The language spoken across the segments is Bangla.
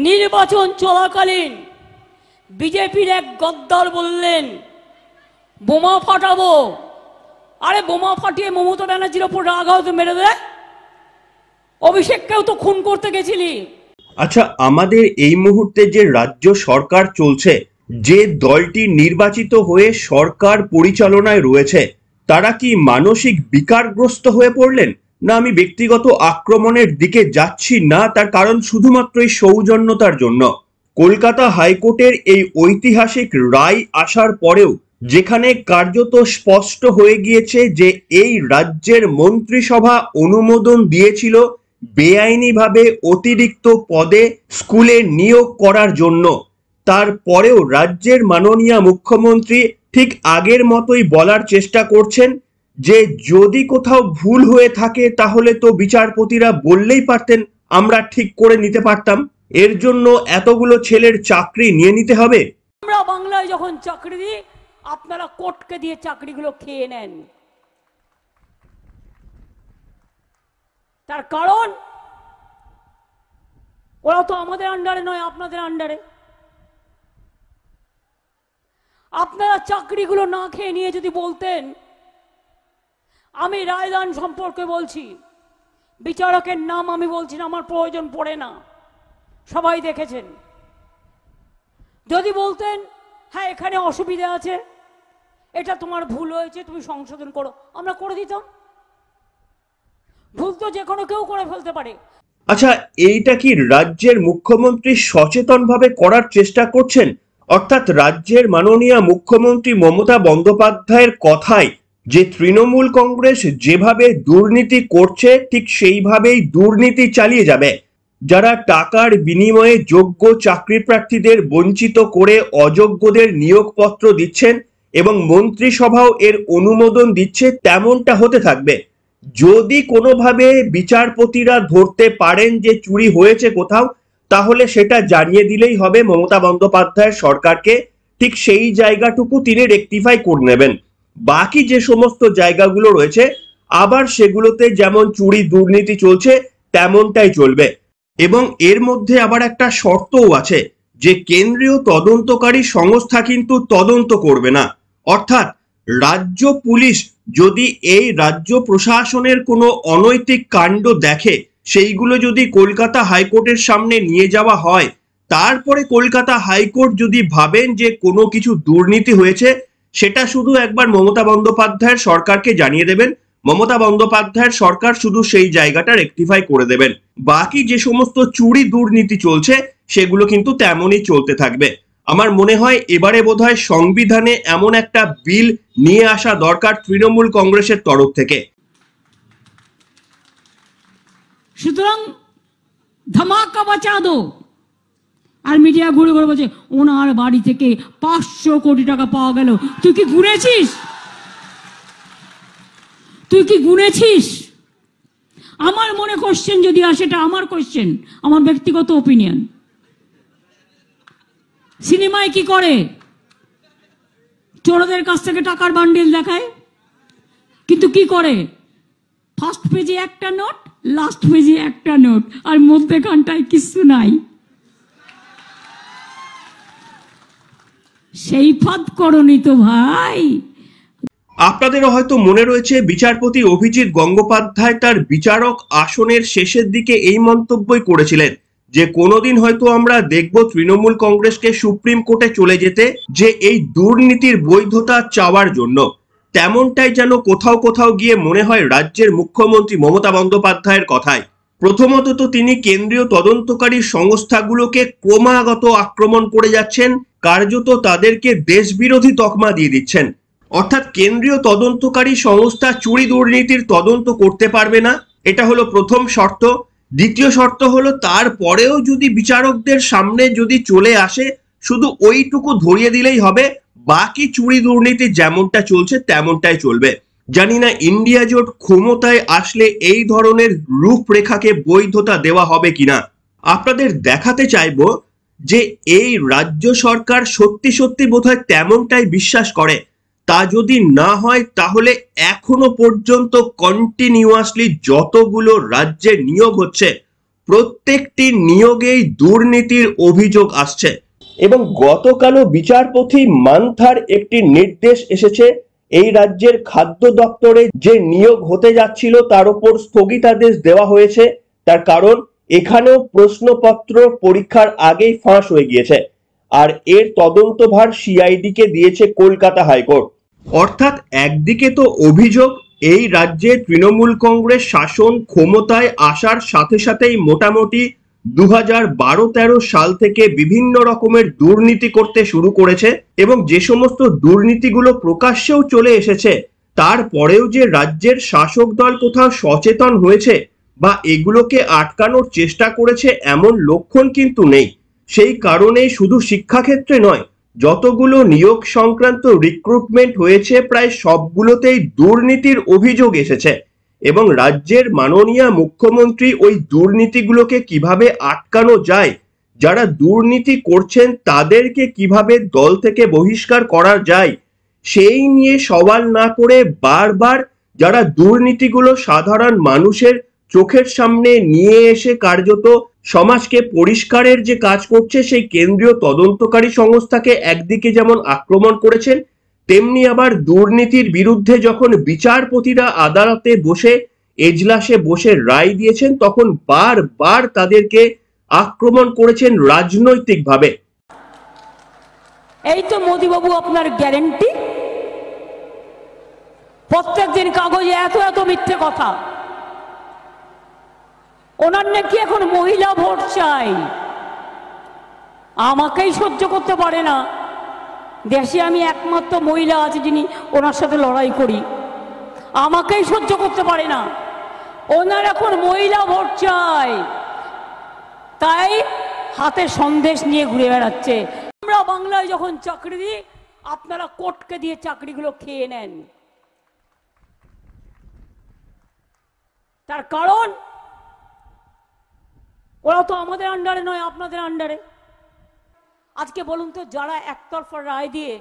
নির্বাচন চলাকালীন বিজেপির এক গদ্দার বললেন বোমা ফাটাবো। আরে বোমা ফাটিয়ে মমতা ব্যানার্জির ওপর রাগ হয়তো মেরে দেয়। অভিষেককেও তো খুন করতে গেছিলি। আচ্ছা, আমাদের এই মুহূর্তে যে রাজ্য সরকার চলছে, যে দলটি নির্বাচিত হয়ে সরকার পরিচালনায় রয়েছে, তারা কি মানসিক বিকারগ্রস্ত হয়ে পড়লেন? না, আমি ব্যক্তিগত আক্রমণের দিকে যাচ্ছি না, তার কারণ শুধুমাত্র এই সৌজন্যতার জন্য। কলকাতা হাইকোর্টের এই ঐতিহাসিক রায় আসার পরেও যেখানে কার্যত স্পষ্ট হয়ে গিয়েছে যে এই রাজ্যের মন্ত্রিসভা অনুমোদন দিয়েছিল বেআইনিভাবে অতিরিক্ত পদে স্কুলে নিয়োগ করার জন্য, তারপরেও রাজ্যের মাননীয় মুখ্যমন্ত্রী ঠিক আগের মতোই বলার চেষ্টা করছেন যে যদি কোথাও ভুল হয়ে থাকে তাহলে তো বিচারপতিরা বললেই পারতেন, আমরা ঠিক করে নিতে পারতাম। এর জন্য এতগুলো ছেলের চাকরি নিয়ে নিতে হবে? আমরা বাংলায় যখন চাকরি দিই, আপনারা কোর্টকে দিয়ে চাকরিগুলো খেয়ে নেন। তার কারণ ওরা তো আমাদের আন্ডারে নয়, আপনাদের আন্ডারে। আপনারা চাকরিগুলো না খেয়ে নিয়ে যদি বলতেন, আমি রায়দান সম্পর্কে বলছি, বিচারকের নাম আমি বলছি না, আমার প্রয়োজন পড়ে না, সবাই দেখেছেন। যদি বলতেন হ্যাঁ এখানে অসুবিধা আছে, এটা তোমার ভুল হয়েছে, তুমি সংশোধন করো, আমরা করে দিতাম। ভুল তো যে কোনো কেউ করে ফেলতে পারে। আচ্ছা, এইটা কি রাজ্যের মুখ্যমন্ত্রী সচেতনভাবে করার চেষ্টা করছেন? অর্থাৎ রাজ্যের মাননীয় মুখ্যমন্ত্রী মমতা বন্দ্যোপাধ্যায়ের কথায় যে তৃণমূল কংগ্রেস যেভাবে দুর্নীতি করছে ঠিক সেইভাবেই দুর্নীতি চালিয়ে যাবে। যারা টাকার বিনিময়ে যোগ্য চাকরি প্রার্থীদের বঞ্চিত করে অযোগ্যদের নিয়োগপত্র দিচ্ছেন এবং মন্ত্রিসভাও এর অনুমোদন দিচ্ছে, তেমনটা হতে থাকবে। যদি কোনোভাবে বিচারপতিরা ধরতে পারেন যে চুরি হয়েছে কোথাও, তাহলে সেটা জানিয়ে দিলেই হবে মমতা বন্দ্যোপাধ্যায়ের সরকারকে, ঠিক সেই জায়গাটুকু তিনি রেকটিফাই করে নেবেন। বাকি যে সমস্ত জায়গাগুলো রয়েছে আবার সেগুলোতে যেমন চুরি দুর্নীতি চলছে তেমনটাই চলবে। এবং এর মধ্যে আবার একটা শর্তও আছে যে কেন্দ্রীয় তদন্তকারী সংস্থা কিন্তু তদন্ত করবে না। অর্থাৎ রাজ্য পুলিশ যদি এই রাজ্য প্রশাসনের কোনো অনৈতিক কাণ্ড দেখে, সেইগুলো যদি কলকাতা হাইকোর্টের সামনে নিয়ে যাওয়া হয়, তারপরে কলকাতা হাইকোর্ট যদি ভাবেন যে কোনো কিছু দুর্নীতি হয়েছে, সেটা শুধু একবার মমতা বন্দ্যোপাধ্যায়ের সরকারকে জানিয়ে দেবেন, মমতা বন্দ্যোপাধ্যায়ের সরকার শুধু সেই জায়গাটা রেকটিফাই করে দেবেন। বাকি যে সমস্ত চুরি দুর্নীতি চলছে সেগুলো কিন্তু তেমনই চলতে থাকবে। আমার মনে হয় এবারে বোধহয় সংবিধানে এমন একটা বিল নিয়ে আসা দরকার তৃণমূল কংগ্রেসের তরফ থেকে। সুতরাং ধামাকা বাঁচা দো। আর মিডিয়া ঘুরে ঘুরে বলছে ওনার বাড়ি থেকে 500 কোটি টাকা পাওয়া গেল। তুই কি গুনেছিস? তুই কি গুনেছিস? আমার মনে কোশ্চেন যদি আসে, এটা আমার কোশ্চেন, আমার ব্যক্তিগত ওপিনিয়ন। সিনেমায় কি করে? চোরদের কাছ থেকে টাকার বান্ডিল দেখায়, কিন্তু কি করে? ফার্স্ট পেজে একটা নোট, লাস্ট পেজে একটা নোট, আর মধ্যখানটায় কিছু নাই। সেই ফাঁদ করনি তো ভাই। আপনাদেরও হয়তো মনে রয়েছে বিচারপতি অভিজিৎ গঙ্গোপাধ্যায় তার বিচারক আসনের শেষের দিকে এই মন্তব্যই করেছিলেন যে কোনোদিন হয়তো আমরা দেখব তৃণমূল কংগ্রেসকে সুপ্রিম কোর্টে চলে যেতে, যে এই দুর্নীতির বৈধতা চাওয়ার জন্য। তেমনটাই যেন কোথাও কোথাও গিয়ে মনে হয় রাজ্যের মুখ্যমন্ত্রী মমতা বন্দ্যোপাধ্যায়ের কথায়। প্রথমত তো তিনি কেন্দ্রীয় তদন্তকারী সংস্থাগুলোকে ক্রমাগত আক্রমণ করে যাচ্ছেন, কার্যত তাদেরকে দেশবিরোধী তকমা দিয়ে দিচ্ছেন। অর্থাৎ কেন্দ্রীয় তদন্তকারী সংস্থা চুরি দুর্নীতির তদন্ত করতে পারবে না, এটা হলো প্রথম শর্ত। দ্বিতীয় শর্ত হলো তারপরেও যদি বিচারকদের সামনে যদি চলে আসে, শুধু ওইটুকু ধরিয়ে দিলেই হবে, বাকি চুরি দুর্নীতি যেমনটা চলছে তেমনটাই চলবে। জানি না ইন্ডিয়া জোট ক্ষমতায় আসলে এই ধরনের রূপরেখাকে বৈধতা দেওয়া হবে কিনা। আপনাদের দেখাতে চাইবো যে এই রাজ্য সরকার সত্যি সত্যি বোধহয় তেমনটাই বিশ্বাস করে। তা যদি না হয় তাহলে এখনো পর্যন্ত কন্টিনিউয়াসলি যতগুলো রাজ্যে নিয়োগ হচ্ছে প্রত্যেকটি নিয়োগেই দুর্নীতির অভিযোগ আসছে। এবং গতকালও বিচারপতি মান্থার একটি নির্দেশ এসেছে এই রাজ্যের খাদ্য দপ্তরে যে নিয়োগ হতে যাচ্ছিল তার উপর স্থগিতাদেশ দেওয়া হয়েছে। তার কারণ এখানেও প্রশ্নপত্র পরীক্ষার আগেই ফাঁস হয়ে গিয়েছে, আর এর তদন্তভার সিআইডি কে দিয়েছে কলকাতা হাইকোর্ট। অর্থাৎ একদিকে তো অভিযোগ এই রাজ্যে তৃণমূল কংগ্রেস শাসন ক্ষমতায় আসার সাথে সাথেই মোটামুটি 2012-13 সাল থেকে বিভিন্ন রকমের দুর্নীতি করতে শুরু করেছে, এবং যে সমস্ত দুর্নীতিগুলো প্রকাশ্যেও চলে এসেছে তারপরেও যে রাজ্যের শাসক দল কোথাও সচেতন হয়েছে বা এগুলোকে আটকানোর চেষ্টা করেছে এমন লক্ষণ কিন্তু নেই। সেই কারণে শুধু শিক্ষাক্ষেত্রে নয়, যতগুলো নিয়োগ সংক্রান্ত রিক্রুটমেন্ট হয়েছে প্রায় সবগুলোতেই দুর্নীতির অভিযোগ এসেছে। এবং রাজ্যের মাননীয় মুখ্যমন্ত্রী ওই দুর্নীতিগুলোকে কিভাবে আটকানো যায়, যারা দুর্নীতি করছেন তাদেরকে কিভাবে দল থেকে বহিষ্কার করা যায়, সেই নিয়ে সওয়াল না করে বারবার যারা দুর্নীতিগুলো সাধারণ মানুষের চোখের সামনে নিয়ে এসে কার্যত সমাজকে পরিষ্কারের যে কাজ করছে সেই কেন্দ্রীয় তদন্তকারী সংস্থাকে একদিকে যেমন আক্রমণ করেছেন, তেমনি আবার দুর্নীতির বিরুদ্ধে যখন বিচারপতিরা আদালতে বসে এজলাসে বসে রায় দিয়েছেন তখন বারবার তাদেরকে আক্রমণ করেছেন রাজনৈতিকভাবে। এই তো মোদিবাবু আপনার গ্যারেন্টি। প্রত্যেকদিন কাগজে এত এত মিথ্যে কথা। ওনার নাকি এখন মহিলা ভোট চাই, আমাকেই সহ্য করতে পারে না। দেশে আমি একমাত্র মহিলা আছে যিনি ওনার সাথে লড়াই করি, আমাকেই সহ্য করতে পারে না। ওনার এখন মহিলা ভোট চাই, তাই হাতে সন্দেশ নিয়ে ঘুরে বেড়াচ্ছে। আমরা বাংলায় যখন চাকরি দিই আপনারা কোর্টকে দিয়ে চাকরিগুলো খেয়ে নেন। তার কারণ ওরা তো আমাদের আন্ডারে নয়, আপনাদের আন্ডারে। আজকে বলুন তো, যারা একতরফা রায় দিয়ে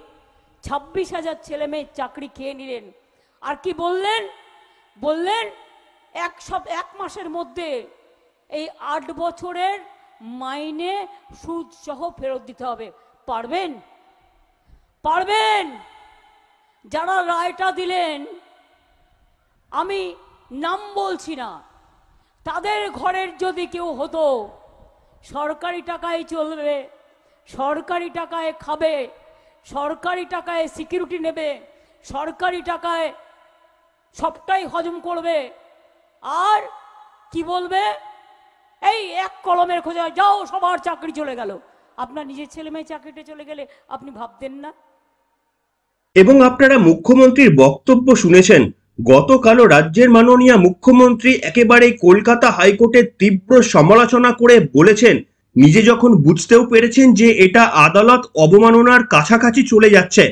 26,000 ছেলে মেয়ের চাকরি খেয়ে নিলেন, আর কি বললেন? বললেন এক মাসের মধ্যে এই 8 বছরের মাইনে সুদ সহ ফেরত দিতে হবে। পারবেন? পারবেন? যারা রায়টা দিলেন, আমি নাম বলছি না, তাদের ঘরের যদি কেউ হতো, সরকারি টাকায় চলবে, সরকারি টাকায় খাবে, সরকারি টাকায় সিকিউরিটি নেবে, সরকারি টাকায় সবটাই হজম করবে, আর কি বলবে? এই এক কলমের খোঁজা যাও, সবার চাকরি চলে গেল। আপনার নিজের ছেলে মেয়ে চাকরিটা চলে গেলে আপনি ভাবতেন না? এবং আপনারা মুখ্যমন্ত্রীর বক্তব্য শুনেছেন। গতকালও রাজ্যের মাননীয় মুখ্যমন্ত্রী একেবারে কলকাতা হাইকোর্টের তীব্র সমালোচনা করে বলেছেন, নিজে যখন বুঝতেও পেরেছেন যে এটা আদালত অবমাননার কাছাকাছি চলে যাচ্ছে,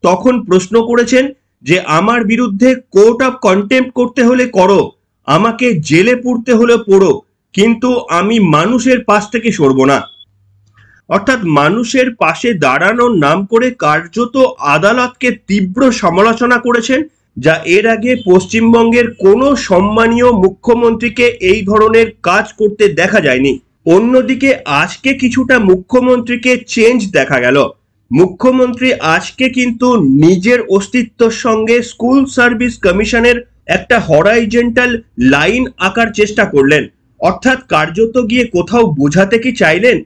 তখন প্রশ্ন করেছেন যে আমার বিরুদ্ধে কোর্ট অফ কন্টেম্প্ট করতে হলে করো, আমাকে জেলে পুরতে হলে পড়ো, কিন্তু আমি মানুষের পাশ থেকে সরব না। অর্থাৎ মানুষের পাশে দাঁড়ানোর নাম করে কার্যত আদালতকে তীব্র সমালোচনা করেছেন, যা এর আগে পশ্চিমবঙ্গের কোনো সম্মানীয় মুখ্যমন্ত্রীকে এই ধরনের কাজ করতে দেখা যায়নি। অন্যদিকে আজকে কিছুটা মুখ্যমন্ত্রীকে চেঞ্জ দেখা গেল। মুখ্যমন্ত্রী আজকে কিন্তু নিজের অস্তিত্বের সঙ্গে স্কুল সার্ভিস কমিশনের একটা হরাইজন্টাল লাইন আঁকার চেষ্টা করলেন। অর্থাৎ কার্যত গিয়ে কোথাও বোঝাতে কি চাইলেন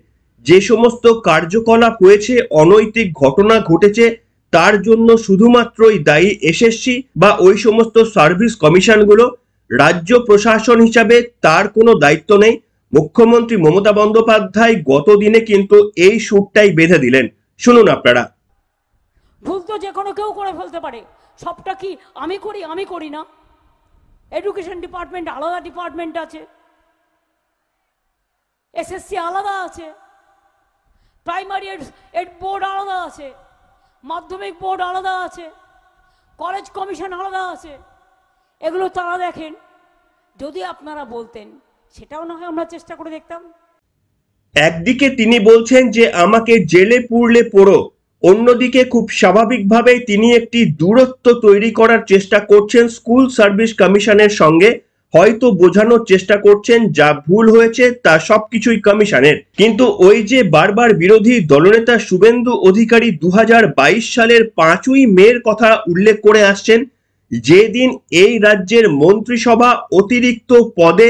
যে সমস্ত কার্যকলাপ হয়েছে, অনৈতিক ঘটনা ঘটেছে, তার জন্য শুধুমাত্রই দায়ী এসএসসি বা ওই সমস্ত সার্ভিস কমিশনগুলো, রাজ্য প্রশাসন হিসাবে তার কোনো দায়িত্ব নেই। মুখ্যমন্ত্রী মমতা বন্দ্যোপাধ্যায় গত দিনে কিন্তু এই সুরটাই বেঁধে দিলেন। শুনুন আপনারা। ভুল তো যে কোনো কেউ করে ফেলতে পারে, সবটা কি আমি করি না? এডুকেশন ডিপার্টমেন্ট আলাদা ডিপার্টমেন্ট আছে, এসএসসি আলাদা আছে, প্রাইমারি এড বোর্ড আলাদা আছে, মাধ্যমিক বোর্ড আলাদা আছে, কলেজ কমিশন আলাদা আছে। এগুলো তারা দেখেন। যদি আপনারা বলতেন সেটাও না হয় আমরা চেষ্টা করে দেখতাম। একদিকে তিনি বলছেন যে আমাকে জেলে পুরলে পড়ো, অন্যদিকে খুব স্বাভাবিকভাবেই তিনি একটি দূরত্ব তৈরি করার চেষ্টা করছেন স্কুল সার্ভিস কমিশনের সঙ্গে। হয়তো বোঝানোর চেষ্টা করছেন যা ভুল হয়েছে তা সবকিছুই কমিশনের। কিন্তু ওই যে বারবার বিরোধী দলনেতা শুভেন্দু অধিকারী 2022 সালের 5ই মের কথা উল্লেখ করে আসছেন, যেদিন এই রাজ্যের মন্ত্রিসভা অতিরিক্ত পদে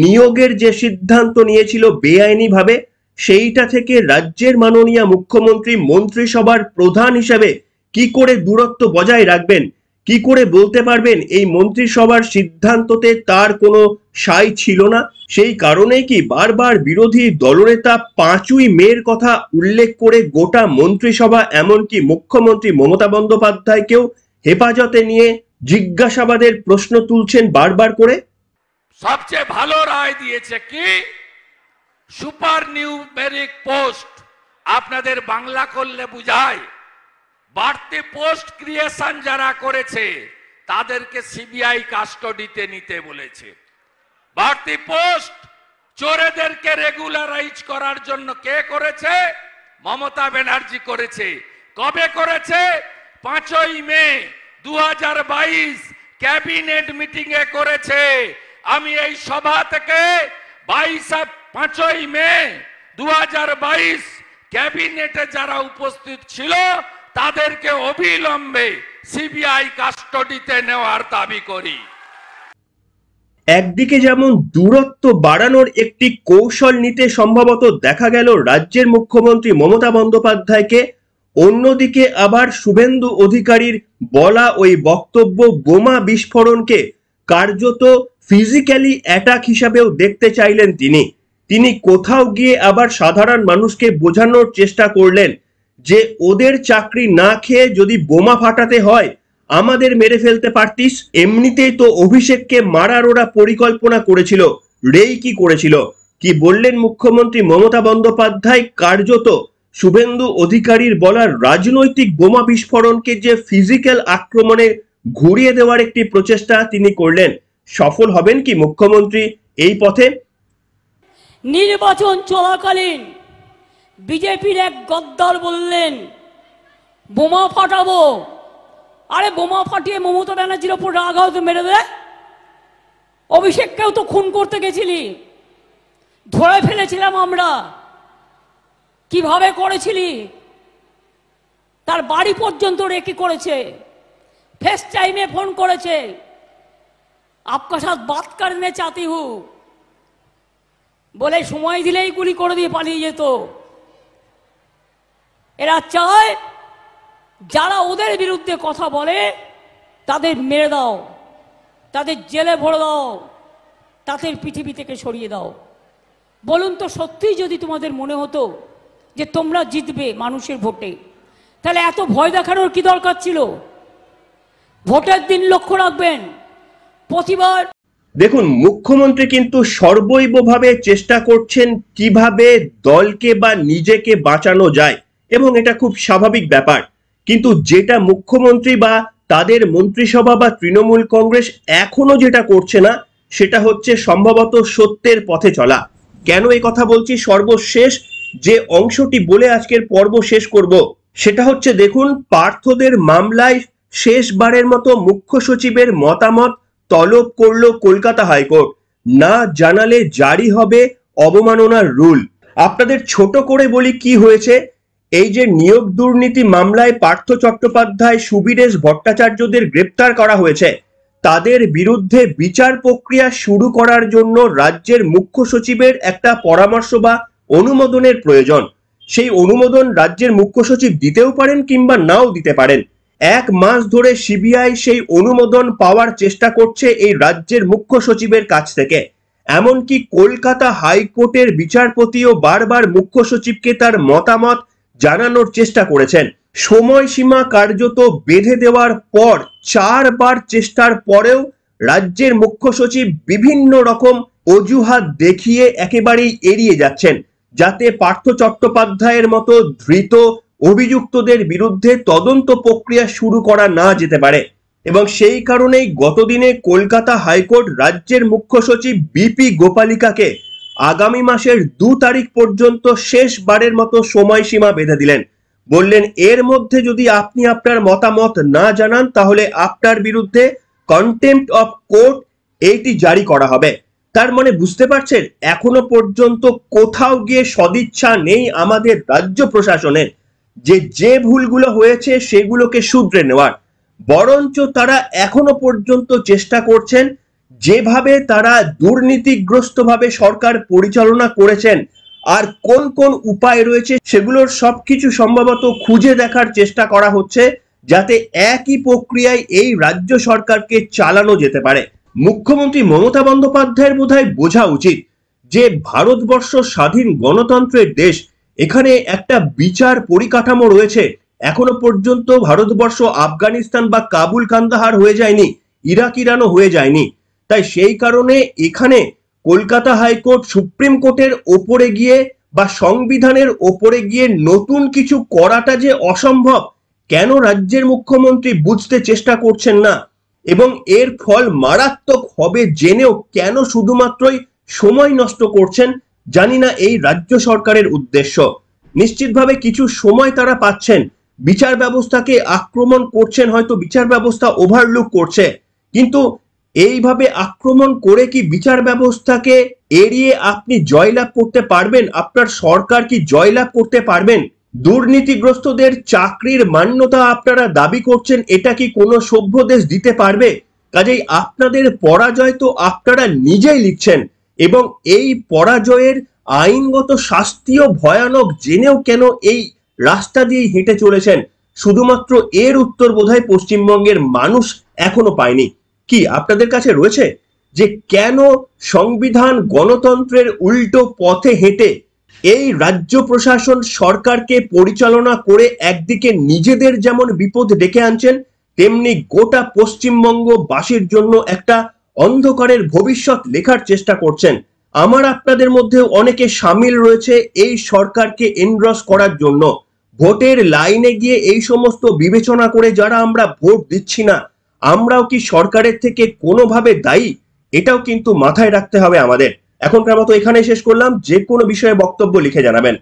নিয়োগের যে সিদ্ধান্ত নিয়েছিল বেআইনিভাবে, সেইটা থেকে রাজ্যের মাননীয় মুখ্যমন্ত্রী মন্ত্রিসভার প্রধান হিসেবে কি করে দূরত্ব বজায় রাখবেন, কি করে বলতে পারবেন এই মন্ত্রিসভার সিদ্ধান্ততে তার কোনো সাই ছিল না? সেই কারণেই কি বারবার বিরোধী দলনেতা 5ই মের কথা উল্লেখ করে গোটা মন্ত্রিসভা এমনকি মুখ্যমন্ত্রী মমতা বন্দ্যোপাধ্যায়কেও হেফাজতে নিয়ে জিজ্ঞাসাবাদের প্রশ্ন তুলছেন বারবার করে? সবচেয়ে ভালো রায় দিয়েছে কি সুপার নিউমেরিক পোস্ট, আপনাদের বাংলা করলে বুঝায় বাড়তি পোস্ট ক্রিয়েশন যারা করেছে তাদেরকে সিবিআই কাস্টডিতে নিতে বলেছে। বাড়তি পোস্ট চোরেদেরকে রেগুলারাইজ করার জন্য কে করেছে? মমতা ব্যানার্জি করেছে। কবে করেছে? 5ই মে 2022 ক্যাবিনেট মিটিং এ করেছে। আমি এই সভা থেকে 5ই মে 2022 ক্যাবিনেটে যারা উপস্থিত ছিল তাদেরকে অবিলম্বে সিবিআই কাস্টডিতে নেওয়ার দাবি করি। একদিকে যেমন দূরত্ব বাড়ানোর একটি কৌশল নিতে সম্ভবত দেখা গেল রাজ্যের মুখ্যমন্ত্রী মমতা বন্দ্যোপাধ্যায়কে, অন্যদিকে আবার শুভেন্দু অধিকারীর বলা ওই বক্তব্য বোমা বিস্ফোরণকে কার্যত ফিজিক্যালি অ্যাটাক হিসাবেও দেখতে চাইলেন তিনি কোথাও গিয়ে আবার সাধারণ মানুষকে বোঝানোর চেষ্টা করলেন যে ওদের চাকরি না খেয়ে যদি বোমা ফাটাতে হয় আমাদের মেরে ফেলতে পারতিস। এমনিতেই তো অভিষেককে মারার ওরা পরিকল্পনা করেছিল, কি করেছিল। কি বললেন মুখ্যমন্ত্রী মমতা বন্দ্যোপাধ্যায়? কার্যত শুভেন্দু অধিকারীর বলার রাজনৈতিক বোমা বিস্ফোরণকে যে ফিজিক্যাল আক্রমণে ঘুরিয়ে দেওয়ার একটি প্রচেষ্টা তিনি করলেন। সফল হবেন কি মুখ্যমন্ত্রী এই পথে? নির্বাচন চলাকালীন বিজেপির এক গদ্দার বললেন বোমা ফাটাবো। আরে বোমা ফাটিয়ে মমতা ব্যানার্জির ওপর রাগ হয়তো মেরে দেয়। অভিষেককেও তো খুন করতে গেছিলি, ধরে ফেলেছিলাম আমরা। কিভাবে করেছিলি? তার বাড়ি পর্যন্ত রেকি করেছে, ফেস টাইমে ফোন করেছে, আপকা সাথ বাত করনে চাতি হু বলে সময় দিলেই গুলি করে দিয়ে পালিয়ে যেত। এরা চায় যারা ওদের বিরুদ্ধে কথা বলে তাদের মেরে দাও, তাদের জেলে ভরে দাও, তাদের পৃথিবী থেকে সরিয়ে দাও। বলুন তো সত্যিই যদি তোমাদের মনে হতো যে তোমরা জিতবে মানুষের ভোটে, তাহলে এত ভয় দেখানোর কি দরকার ছিল? ভোটের দিন লক্ষ্য রাখবেন প্রতিবার। দেখুন, মুখ্যমন্ত্রী কিন্তু সর্বৈবভাবে চেষ্টা করছেন কিভাবে দলকে বা নিজেকে বাঁচানো যায়, এবং এটা খুব স্বাভাবিক ব্যাপার। কিন্তু যেটা মুখ্যমন্ত্রী বা তাদের মন্ত্রিসভা বা তৃণমূল কংগ্রেস এখনো যেটা করছে না, সেটা হচ্ছে সম্ভবত সত্যের পথে চলা। কেন এই কথা বলছি? সর্বশেষ যে অংশটি বলে আজকের পর্ব শেষ করব সেটা হচ্ছে, দেখুন, পার্থদের মামলায় শেষবারের মতো মুখ্য সচিবের মতামত তলব করলো কলকাতা হাইকোর্ট। না জানালে জারি হবে অবমাননার রুল। আপনাদের ছোট করে বলি কি হয়েছে। এই যে নিয়োগ দুর্নীতি মামলায় পার্থ চট্টোপাধ্যায়, সুবীরেশ ভট্টাচার্যদের গ্রেপ্তার করা হয়েছে, তাদের বিরুদ্ধে বিচার প্রক্রিয়া শুরু করার জন্য রাজ্যের মুখ্য সচিবের একটা পরামর্শ বা অনুমোদনের প্রয়োজন। সেই অনুমোদন রাজ্যের মুখ্য সচিব দিতেও পারেন কিংবা নাও দিতে পারেন। 1 মাস ধরে সিবিআই সেই অনুমোদন পাওয়ার চেষ্টা করছে এই রাজ্যের মুখ্য সচিবের কাছ থেকে। এমনকি কলকাতা হাইকোর্টের বিচারপতিও বারবার মুখ্য সচিবকে তার মতামত জানানোর চেষ্টা করেছেন। সময়সীমা কার্যত বেঁধে দেওয়ার পর 4 বার চেষ্টার পরেও রাজ্যের মুখ্য সচিব বিভিন্ন রকম অজুহাত দেখিয়ে একেবারেই এড়িয়ে যাচ্ছেন, যাতে পার্থ চট্টোপাধ্যায়ের মতো ধৃত অভিযুক্তদের বিরুদ্ধে তদন্ত প্রক্রিয়া শুরু করা না যেতে পারে। এবং সেই কারণেই গতদিনে কলকাতা হাইকোর্ট রাজ্যের মুখ্য সচিব বিপি গোপালিকাকে আগামী মাসের 2 তারিখ পর্যন্ত শেষবারের মতো সময়সীমা বেঁধে দিলেন। বললেন, এর মধ্যে যদি আপনি আপনার মতামত না জানান তাহলে আপনার বিরুদ্ধে কন্টেম্প্ট অফ কোর্ট এইটি জারি করা হবে। তার মানে বুঝতে পারছেন, এখনো পর্যন্ত কোথাও গিয়ে সদিচ্ছা নেই আমাদের রাজ্য প্রশাসনের যে ভুলগুলো হয়েছে সেগুলোকে শুধরে নেওয়ার। বরঞ্চ তারা এখনো পর্যন্ত চেষ্টা করছেন যেভাবে তারা দুর্নীতিগ্রস্তভাবে সরকার পরিচালনা করেছেন আর কোন কোন উপায় রয়েছে সেগুলোর সবকিছু সম্ভবত খুঁজে দেখার চেষ্টা করা হচ্ছে, যাতে একই প্রক্রিয়ায় এই রাজ্য সরকারকে চালানো যেতে পারে। মুখ্যমন্ত্রী মমতা বন্দ্যোপাধ্যায়ের বোধহয় বোঝা উচিত যে ভারতবর্ষ স্বাধীন গণতন্ত্রের দেশ, এখানে একটা বিচার পরিকাঠামো রয়েছে। এখনো পর্যন্ত ভারতবর্ষ আফগানিস্তান বা কাবুল কান্দাহার হয়ে যায়নি, ইরাক ইরানও হয়ে যায়নি। তাই সেই কারণে এখানে কলকাতা হাইকোর্ট সুপ্রিম কোর্টের ওপরে গিয়ে বা সংবিধানের ওপরে গিয়ে নতুন কিছু করাটা যে অসম্ভব, কেন রাজ্যের মুখ্যমন্ত্রী বুঝতে চেষ্টা করছেন না? এবং এর ফল মারাত্মক হবে জেনেও কেন শুধুমাত্রই সময় নষ্ট করছেন, জানি না এই রাজ্য সরকারের উদ্দেশ্য। নিশ্চিতভাবে কিছু সময় তারা পাচ্ছেন, বিচার ব্যবস্থাকে আক্রমণ করছেন, হয়তো বিচার ব্যবস্থা ওভারলুক করছে, কিন্তু এইভাবে আক্রমণ করে কি বিচার ব্যবস্থাকে এড়িয়ে আপনি জয়লাভ করতে পারবেন? আপনার সরকার কি জয়লাভ করতে পারবেন? দুর্নীতিগ্রস্তদের চাকরির মান্যতা আপনারা দাবি করছেন, এটা কি কোনো সভ্য দেশ দিতে পারবে? কাজেই আপনাদের পরাজয় তো আপনারা নিজেই লিখছেন, এবং এই পরাজয়ের আইনগত শাস্তিও ভয়ানক জেনেও কেন এই রাস্তা দিয়ে হেঁটে চলেছেন, শুধুমাত্র এর উত্তর বোধহয় পশ্চিমবঙ্গের মানুষ এখনো পায়নি। কি আপনাদের কাছে রয়েছে যে কেন সংবিধান গণতন্ত্রের উল্টো পথে হেঁটে এই রাজ্য প্রশাসন সরকারকে পরিচালনা করে একদিকে নিজেদের যেমন বিপদ ডেকে আনছেন, তেমনি গোটা পশ্চিমবঙ্গবাসীর জন্য একটা অন্ধকারের ভবিষ্যৎ লেখার চেষ্টা করছেন? আমার আপনাদের মধ্যে অনেকে সামিল রয়েছে এই সরকারকে এনড্রস করার জন্য। ভোটের লাইনে গিয়ে এই সমস্ত বিবেচনা করে যারা আমরা ভোট দিচ্ছি না, আমরাও কি সরকারের থেকে কোনোভাবে দায়ী? এটাও কিন্তু মাথায় রাখতে হবে আমাদের। এখনকার মতো এখানে শেষ করলাম। যে কোনো বিষয়ে বক্তব্য লিখে জানাবেন।